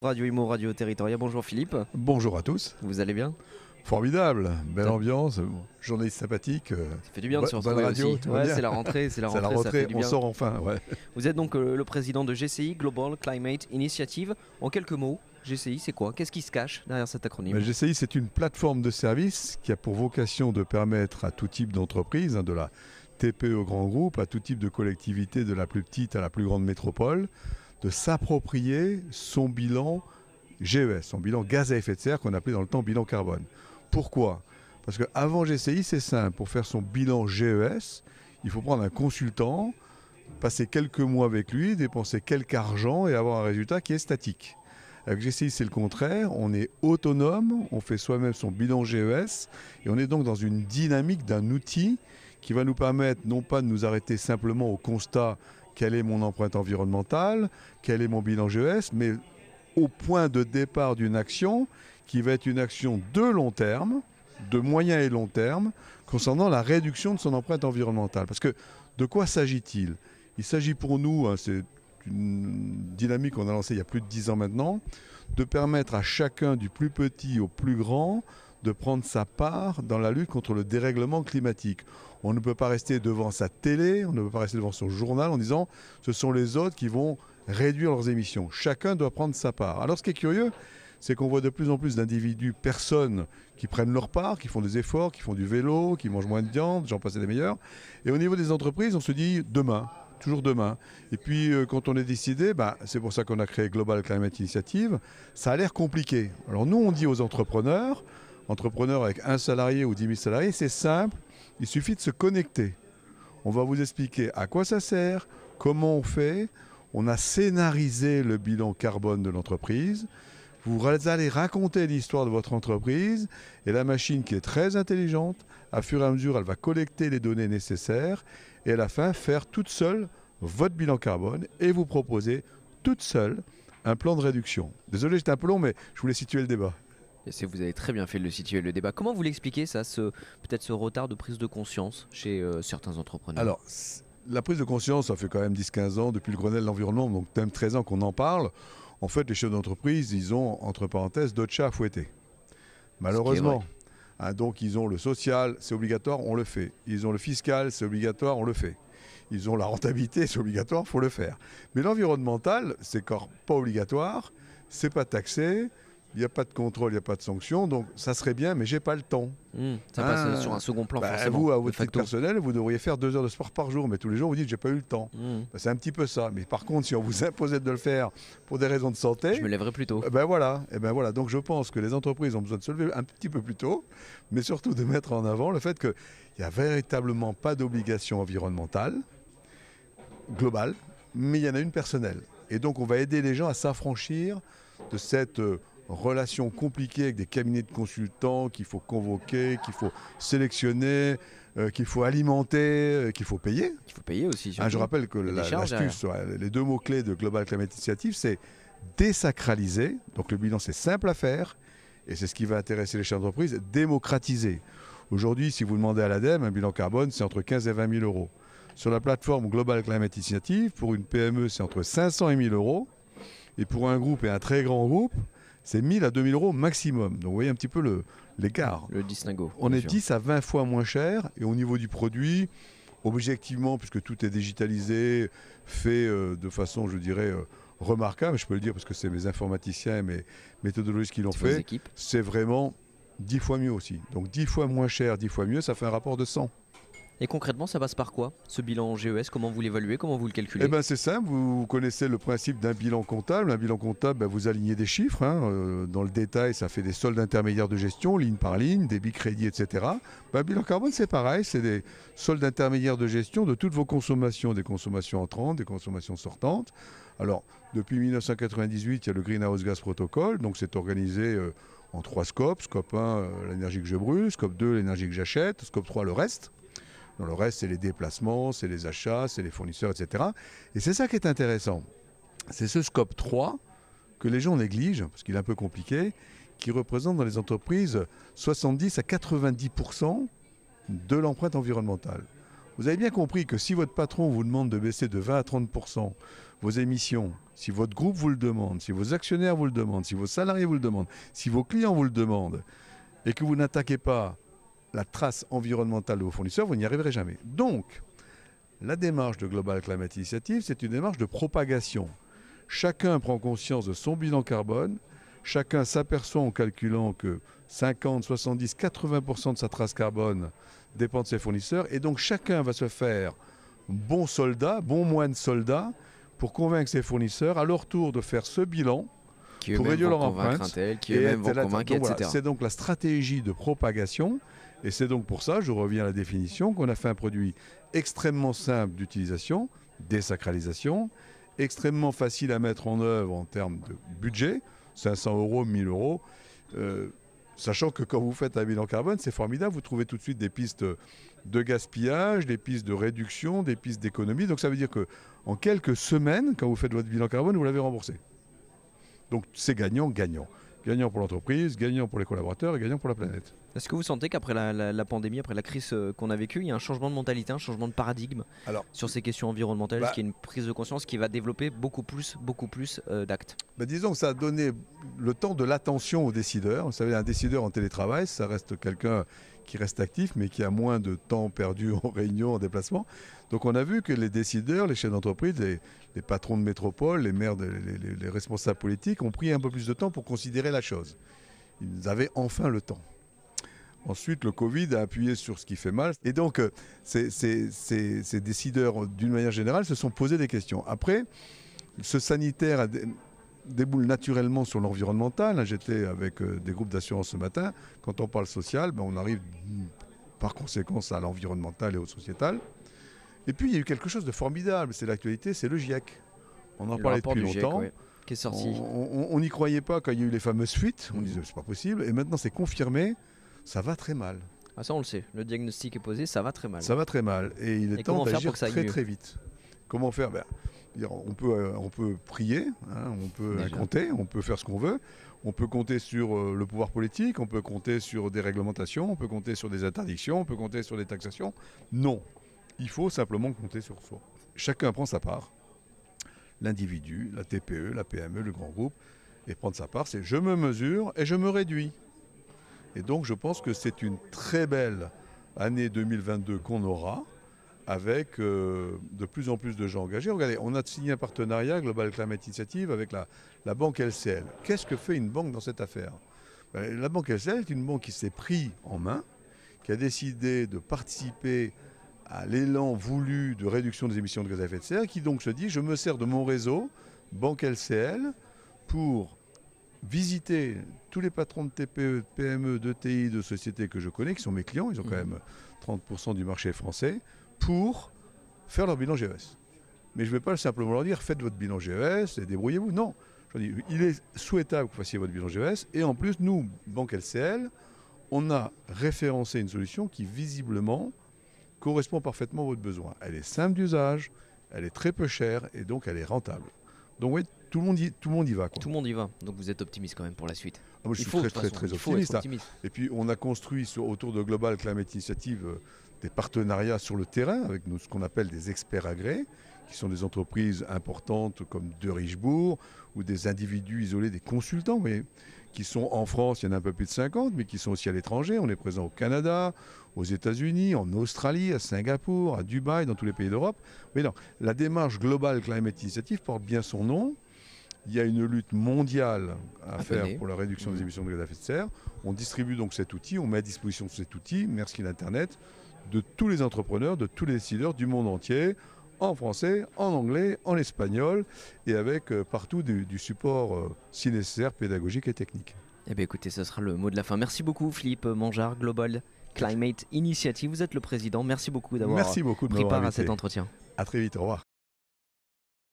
Radio Imo, Radio Territoria. Bonjour Philippe, Bonjour à tous. vous allez bien? Formidable, belle Ça ambiance, journée sympathique. Ça fait du bien de se Bonne retrouver radio, aussi. tout va Ouais, bien. c'est la rentrée, c'est la C'est la rentrée, ça fait rentrée, du on bien. sort enfin. Ouais. Vous êtes donc le président de GCI, Global Climate Initiative. En quelques mots, GCI c'est quoi? Qu'est-ce qui se cache derrière cet acronyme? GCI, c'est une plateforme de services qui a pour vocation de permettre à tout type d'entreprise, de la TPE au grand groupe, à tout type de collectivité, de la plus petite à la plus grande métropole, de s'approprier son bilan GES, son bilan gaz à effet de serre qu'on appelait dans le temps bilan carbone. Pourquoi? Parce qu'avant GCI, c'est simple. Pour faire son bilan GES, il faut prendre un consultant, passer quelques mois avec lui, dépenser quelque argent et avoir un résultat qui est statique. Avec GCI, c'est le contraire. On est autonome, on fait soi-même son bilan GES et on est donc dans une dynamique d'un outil qui va nous permettre non pas de nous arrêter simplement au constat quelle est mon empreinte environnementale, quel est mon bilan GES, mais au point de départ d'une action qui va être une action de long terme, de moyen et long terme, concernant la réduction de son empreinte environnementale. Parce que de quoi s'agit-il? Il s'agit pour nous, c'est une dynamique qu'on a lancée il y a plus de 10 ans maintenant, de permettre à chacun, du plus petit au plus grand, de prendre sa part dans la lutte contre le dérèglement climatique. On ne peut pas rester devant sa télé, on ne peut pas rester devant son journal en disant ce sont les autres qui vont réduire leurs émissions. Chacun doit prendre sa part. Alors ce qui est curieux, c'est qu'on voit de plus en plus d'individus, personnes qui prennent leur part, qui font des efforts, qui font du vélo, qui mangent moins de viande, j'en passe des meilleurs. Et au niveau des entreprises, on se dit demain, toujours demain. Et puis quand on est décidé, c'est pour ça qu'on a créé Global Climate Initiative, ça a l'air compliqué. Alors nous, on dit aux entrepreneurs avec un salarié ou 10 000 salariés, c'est simple, il suffit de se connecter. On va vous expliquer à quoi ça sert, comment on fait. On a scénarisé le bilan carbone de l'entreprise. Vous allez raconter l'histoire de votre entreprise et la machine qui est très intelligente, à fur et à mesure, elle va collecter les données nécessaires et à la fin faire toute seule votre bilan carbone et vous proposer toute seule un plan de réduction. Désolé, j'étais un peu long, mais je voulais situer le débat. Vous avez très bien fait de le situer, le débat. Comment vous l'expliquez ça, peut-être ce retard de prise de conscience chez certains entrepreneurs? Alors, la prise de conscience, ça fait quand même 10-15 ans, depuis le Grenelle de l'environnement, donc même 13 ans qu'on en parle. En fait, les chefs d'entreprise, ils ont, entre parenthèses, d'autres chats à fouetter. Malheureusement. Donc, ils ont le social, c'est obligatoire, on le fait. Ils ont le fiscal, c'est obligatoire, on le fait. Ils ont la rentabilité, c'est obligatoire, il faut le faire. Mais l'environnemental, c'est pas obligatoire, c'est pas taxé, il n'y a pas de contrôle, il n'y a pas de sanction, donc ça serait bien, mais j'ai pas le temps. Ça passe sur un second plan, forcément. Vous, à votre titre personnel, vous devriez faire 2 heures de sport par jour, mais tous les jours, vous dites, j'ai pas eu le temps. C'est un petit peu ça. Mais par contre, si on vous imposait de le faire pour des raisons de santé... Je me lèverai plus tôt. Voilà. Donc je pense que les entreprises ont besoin de se lever un petit peu plus tôt, mais surtout de mettre en avant le fait qu'il n'y a véritablement pas d'obligation environnementale globale, mais il y en a une personnelle. Et donc, on va aider les gens à s'affranchir de cette... relation compliquée avec des cabinets de consultants qu'il faut convoquer, qu'il faut sélectionner, qu'il faut alimenter, qu'il faut payer. Il faut payer aussi. Je rappelle que l'astuce, les 2 mots-clés de Global Climate Initiative, c'est désacraliser. Donc le bilan, c'est simple à faire. Et c'est ce qui va intéresser les chefs d'entreprise, démocratiser. Aujourd'hui, si vous demandez à l'ADEME, un bilan carbone, c'est entre 15 et 20 000 euros. Sur la plateforme Global Climate Initiative, pour une PME, c'est entre 500 et 1 000 euros. Et pour un groupe et un très grand groupe, c'est 1 000 à 2 000 euros maximum. Donc vous voyez un petit peu l'écart. Le distinguo. On est 10 à 20 fois moins cher. Et au niveau du produit, objectivement, puisque tout est digitalisé, fait de façon, je dirais, remarquable, je peux le dire parce que c'est mes informaticiens et mes méthodologistes qui l'ont fait, c'est vraiment 10 fois mieux aussi. Donc 10 fois moins cher, 10 fois mieux, ça fait un rapport de 100. Et concrètement, ça passe par quoi, ce bilan GES? Comment vous l'évaluez? Comment vous le calculez? C'est simple, vous connaissez le principe d'un bilan comptable. Un bilan comptable, vous alignez des chiffres. Dans le détail, ça fait des soldes intermédiaires de gestion, ligne par ligne, débit, crédit, etc. Un bilan carbone, c'est pareil. C'est des soldes intermédiaires de gestion de toutes vos consommations, des consommations entrantes, des consommations sortantes. Alors, depuis 1998, il y a le Greenhouse Gas Protocol. Donc, c'est organisé en 3 scopes. Scope 1, l'énergie que je brûle. Scope 2, l'énergie que j'achète. Scope 3, le reste. Dans le reste, c'est les déplacements, c'est les achats, c'est les fournisseurs, etc. Et c'est ça qui est intéressant. C'est ce scope 3 que les gens négligent, parce qu'il est un peu compliqué, qui représente dans les entreprises 70 à 90% de l'empreinte environnementale. Vous avez bien compris que si votre patron vous demande de baisser de 20 à 30% vos émissions, si votre groupe vous le demande, si vos actionnaires vous le demandent, si vos salariés vous le demandent, si vos clients vous le demandent, et que vous n'attaquez pas la trace environnementale de vos fournisseurs, vous n'y arriverez jamais. Donc, la démarche de Global Climate Initiative, c'est une démarche de propagation. Chacun prend conscience de son bilan carbone, chacun s'aperçoit en calculant que 50, 70, 80% de sa trace carbone dépend de ses fournisseurs, et donc chacun va se faire bon soldat, bon moine soldat, pour convaincre ses fournisseurs à leur tour de faire ce bilan, pour réduire leur empreinte, etc. C'est donc la stratégie de propagation, et c'est donc pour ça, je reviens à la définition, qu'on a fait un produit extrêmement simple d'utilisation, désacralisation, extrêmement facile à mettre en œuvre en termes de budget, 500 €, 1000 €, sachant que quand vous faites un bilan carbone, c'est formidable, vous trouvez tout de suite des pistes de gaspillage, des pistes de réduction, des pistes d'économie. Donc ça veut dire qu'en quelques semaines, quand vous faites votre bilan carbone, vous l'avez remboursé. Donc c'est gagnant-gagnant. Gagnant pour l'entreprise, gagnant pour les collaborateurs et gagnant pour la planète. Est-ce que vous sentez qu'après la pandémie, après la crise qu'on a vécue, il y a un changement de mentalité, un changement de paradigme sur ces questions environnementales, qu'il y a une prise de conscience qui va développer beaucoup plus d'actes? Disons que ça a donné le temps de l'attention aux décideurs. Vous savez, un décideur en télétravail, ça reste quelqu'un qui reste actif, mais qui a moins de temps perdu en réunion, en déplacement. Donc on a vu que les décideurs, les chefs d'entreprise, les patrons de métropole, les maires, les responsables politiques ont pris un peu plus de temps pour considérer la chose. Ils avaient enfin le temps. Ensuite, le Covid a appuyé sur ce qui fait mal. Et donc, ces décideurs, d'une manière générale, se sont posé des questions. Après, ce sanitaire déboule naturellement sur l'environnemental. J'étais avec des groupes d'assurance ce matin. Quand on parle social, on arrive par conséquence à l'environnemental et au sociétal. Et puis, il y a eu quelque chose de formidable. C'est l'actualité, c'est le GIEC. On en parlait depuis longtemps. GIEC, qui est sorti. On n'y croyait pas quand il y a eu les fameuses fuites. On disait, c'est pas possible. Et maintenant, c'est confirmé. Ça va très mal. Ah, ça on le sait, le diagnostic est posé, ça va très mal. Ça va très mal et il est temps d'agir très vite. Comment faire? On peut prier, on peut compter, on peut faire ce qu'on veut. On peut compter sur le pouvoir politique, on peut compter sur des réglementations, on peut compter sur des interdictions, on peut compter sur des taxations. Non, il faut simplement compter sur soi. Chacun prend sa part. L'individu, la TPE, la PME, le grand groupe, et prendre sa part, c'est je me mesure et je me réduis. Et donc je pense que c'est une très belle année 2022 qu'on aura, avec de plus en plus de gens engagés. Regardez, on a signé un partenariat, Global Climate Initiative, avec la banque LCL. Qu'est-ce que fait une banque dans cette affaire? La banque LCL est une banque qui s'est pris en main, qui a décidé de participer à l'élan voulu de réduction des émissions de gaz à effet de serre, qui donc se dit, je me sers de mon réseau, banque LCL, pour visiter tous les patrons de TPE, de PME, d'ETI, de sociétés que je connais, qui sont mes clients, ils ont quand même 30% du marché français, pour faire leur bilan GES. Mais je ne vais pas simplement leur dire, faites votre bilan GES et débrouillez-vous. Non, je dis, il est souhaitable que vous fassiez votre bilan GES, et en plus, nous, Banque LCL, on a référencé une solution qui, visiblement, correspond parfaitement à votre besoin. Elle est simple d'usage, elle est très peu chère, et donc elle est rentable. Donc oui, tout le monde y va. Tout le monde y va. Donc vous êtes optimiste quand même pour la suite. Moi, je suis très optimiste. Et puis on a construit autour de Global Climate Initiative des partenariats sur le terrain avec ce qu'on appelle des experts agréés, qui sont des entreprises importantes comme De Richebourg ou des individus isolés, des consultants, mais qui sont en France, il y en a un peu plus de 50, mais qui sont aussi à l'étranger. On est présent au Canada, aux États-Unis, en Australie, à Singapour, à Dubaï, dans tous les pays d'Europe. Mais non, la démarche Global Climate Initiative porte bien son nom. Il y a une lutte mondiale à faire pour la réduction des émissions de gaz à effet de serre. On distribue donc cet outil, on met à disposition cet outil, merci l'Internet, de tous les entrepreneurs, de tous les décideurs du monde entier, en français, en anglais, en espagnol, et avec partout du support si nécessaire, pédagogique et technique. Eh bien écoutez, ce sera le mot de la fin. Merci beaucoup Philippe Mangeard, Global Climate Initiative. Vous êtes le président. Merci beaucoup d'avoir pris part à cet entretien. À très vite, au revoir.